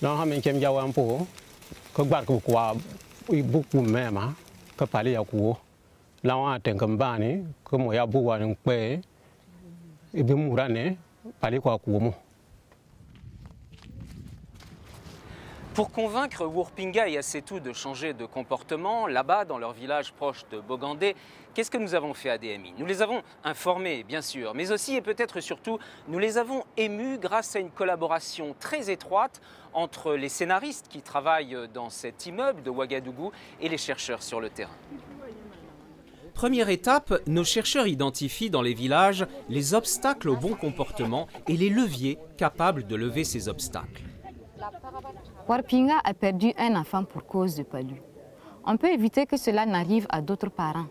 Là, on a un jawa un peu, que barque quoi, beaucoup même, que parler à quoi. Là, on a un cambani, que moi, ya beaucoup un peu, et bien mourane, parler quoi quoi. Pour convaincre Wurpinga et Assetou de changer de comportement, là-bas, dans leur village proche de Bogandé, qu'est-ce que nous avons fait à DMI? Nous les avons informés, bien sûr, mais aussi et peut-être surtout, nous les avons émus grâce à une collaboration très étroite entre les scénaristes qui travaillent dans cet immeuble de Ouagadougou et les chercheurs sur le terrain. Première étape, nos chercheurs identifient dans les villages les obstacles au bon comportement et les leviers capables de lever ces obstacles. Wurpinga a perdu un enfant pour cause de palu. On peut éviter que cela n'arrive à d'autres parents.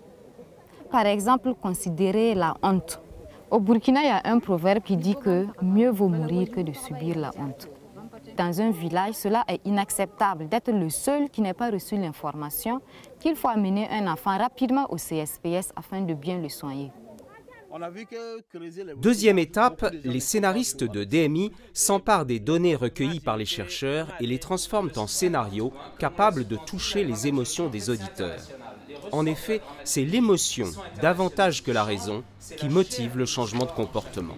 Par exemple, considérer la honte. Au Burkina, il y a un proverbe qui dit que mieux vaut mourir que de subir la honte. Dans un village, cela est inacceptable d'être le seul qui n'ait pas reçu l'information qu'il faut amener un enfant rapidement au CSPS afin de bien le soigner. Deuxième étape, les scénaristes de DMI s'emparent des données recueillies par les chercheurs et les transforment en scénarios capables de toucher les émotions des auditeurs. En effet, c'est l'émotion, davantage que la raison, qui motive le changement de comportement.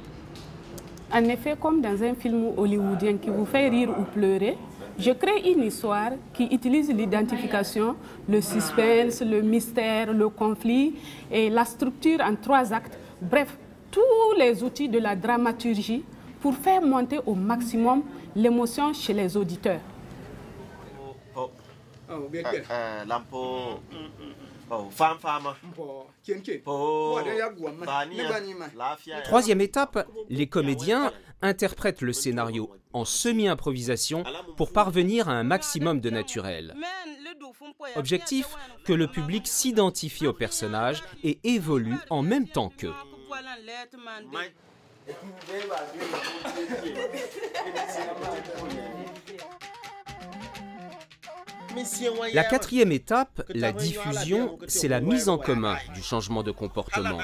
En effet, comme dans un film hollywoodien qui vous fait rire ou pleurer, je crée une histoire qui utilise l'identification, le suspense, le mystère, le conflit et la structure en 3 actes. Bref, tous les outils de la dramaturgie pour faire monter au maximum l'émotion chez les auditeurs. Troisième étape, les comédiens interprètent le scénario en semi-improvisation pour parvenir à un maximum de naturel. Objectif, que le public s'identifie au personnage et évolue en même temps qu'eux. La quatrième étape, la diffusion, c'est la mise en commun du changement de comportement.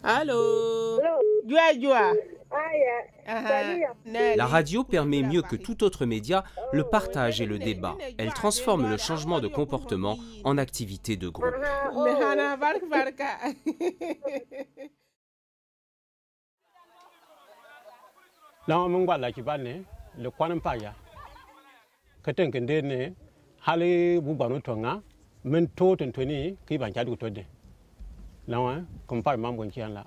Allô? La radio permet mieux que tout autre média le partage et le débat. Elle transforme le changement de comportement en activité de groupe. Là, on voit là qui va le coin paya. Que tant que des hali bubano tonga, men tout en toni qui va jadu tode. Là, comme par membre qui en là.